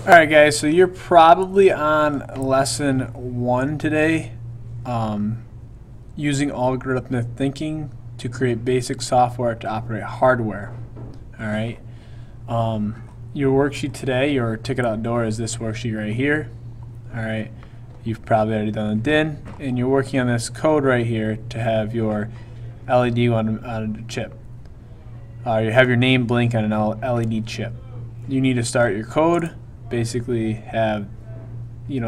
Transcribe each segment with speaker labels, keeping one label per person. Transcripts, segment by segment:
Speaker 1: Alright guys, so you're probably on lesson 1 today, using algorithmic thinking to create basic software to operate hardware. Alright, your worksheet today, your ticket outdoor, is this worksheet right here. Alright, you've probably already done the DIN, and you're working on this code right here to have your LED on a chip. You have your name blink on an LED chip. You need to start your code. Basically have,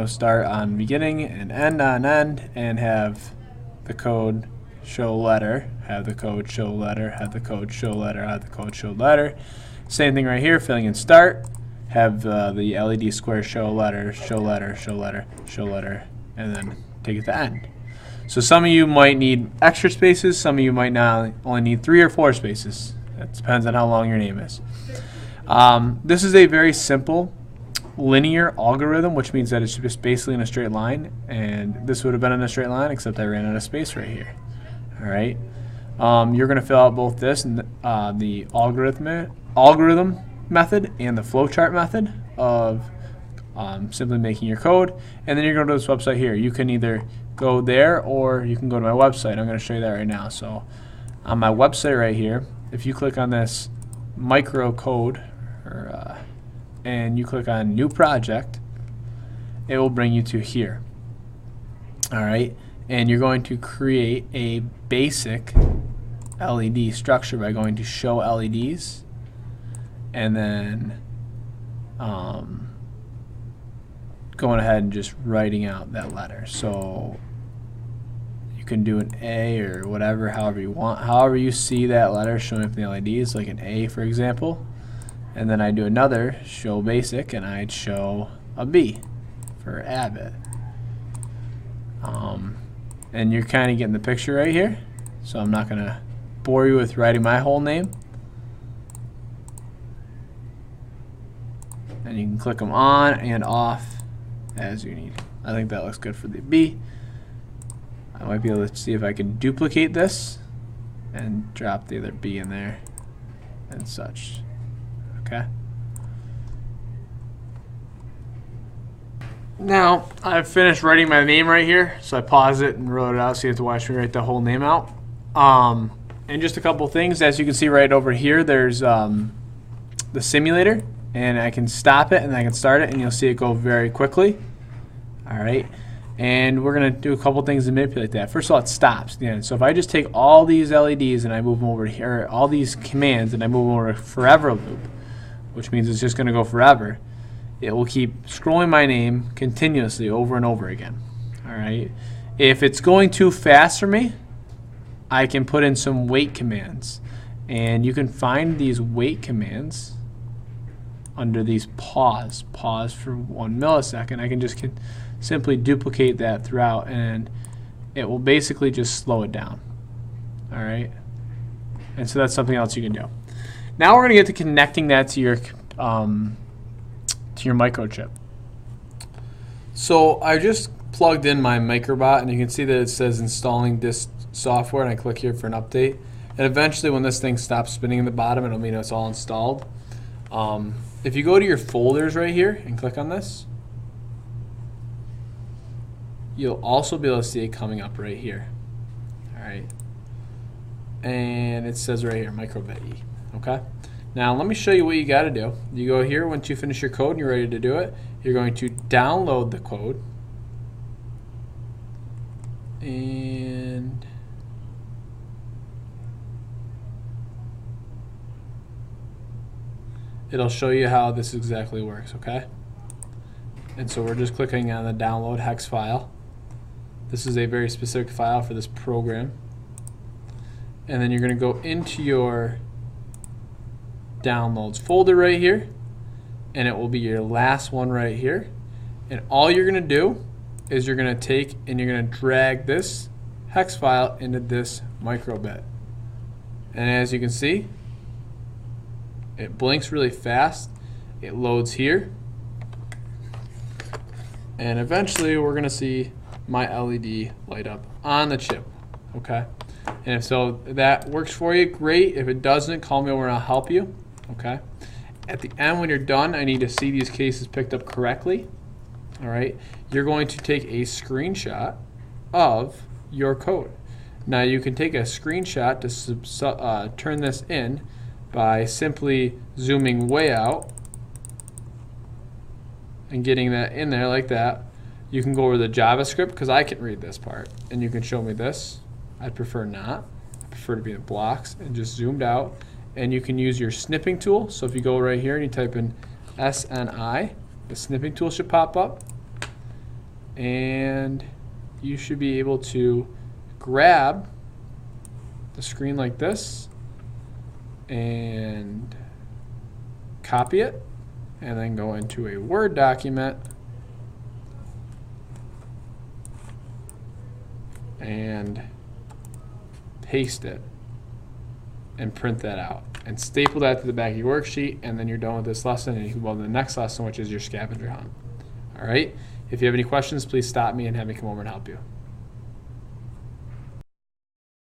Speaker 1: start on beginning and end on end, and have the code show letter, have the code show letter, have the code show letter, have the code show letter. Same thing right here, filling in start, have the LED square show letter, show letter, show letter, show letter, and then take it to end. So some of you might need extra spaces, some of you might not, only need 3 or 4 spaces. That depends on how long your name is. This is a very simple linear algorithm, which means that it's just basically in a straight line, and this would have been in a straight line except I ran out of space right here. Alright, you're going to fill out both this and the algorithm method and the flowchart method of simply making your code, and then you're going to go to this website here. You can either go there or you can go to my website. I'm going to show you that right now. So on my website right here, if you click on this micro code and you click on new project, it will bring you to here. Alright, and you're going to create a basic LED structure by going to show LEDs, and then going ahead and just writing out that letter. So you can do an A or whatever, however you want, however you see that letter showing up in the LEDs, like an A for example. And then I do another show basic, and I'd show a B for Abbott. And you're kind of getting the picture right here, so I'm not going to bore you with writing my whole name. And you can click them on and off as you need. I think that looks good for the B. I might be able to see if I can duplicate this and drop the other B in there and such. Okay. Now I've finished writing my name right here, so I paused it and wrote it out so you have to watch me write the whole name out. And just a couple things, as you can see right over here, there's the simulator, and I can stop it and I can start it, and you'll see it go very quickly. Alright, and we're going to do a couple things to manipulate that. First of all, it stops at the end. So if I just take all these LEDs and I move them over here, all these commands, and I move them over to forever loop, which means it's just going to go forever, it will keep scrolling my name continuously over and over again. Alright, if it's going too fast for me, I can put in some wait commands, and you can find these wait commands under these pause for 1 millisecond. I can just simply duplicate that throughout, and it will basically just slow it down. Alright, and so that's something else you can do. Now we're going to get to connecting that to your microchip. So I just plugged in my microbot, and you can see that it says installing this software, and I click here for an update, and eventually when this thing stops spinning in the bottom, it'll mean it's all installed. If you go to your folders right here and click on this, you'll also be able to see it coming up right here. Alright, and it says right here microbit E. Okay, now let me show you what you got to do. You go here, once you finish your code and you're ready to do it, you're going to download the code, and it'll show you how this exactly works. Okay, and so we're just clicking on the download hex file. This is a very specific file for this program, and then you're going to go into your downloads folder right here, and it will be your last one right here, and all you're going to do is you're going to take and you're going to drag this hex file into this microbit, and as you can see, it blinks really fast, it loads here, and eventually we're going to see my LED light up on the chip. Okay, and if so that works for you, great. If it doesn't, call me over and I'll help you. Okay, At the end, when you're done, I need to see these cases picked up correctly. All right, you're going to take a screenshot of your code. Now you can take a screenshot to turn this in by simply zooming way out and getting that in there like that. You can go over the JavaScript, because I can read this part, and you can show me this. I'd prefer not. I prefer to be in blocks and just zoomed out. And you can use your snipping tool. So if you go right here and you type in SNI, the snipping tool should pop up. And you should be able to grab the screen like this and copy it, and then go into a Word document and paste it and print that out and staple that to the back of your worksheet, and then you're done with this lesson and you can go on to the next lesson, which is your scavenger hunt. All right? If you have any questions, please stop me and have me come over and help you.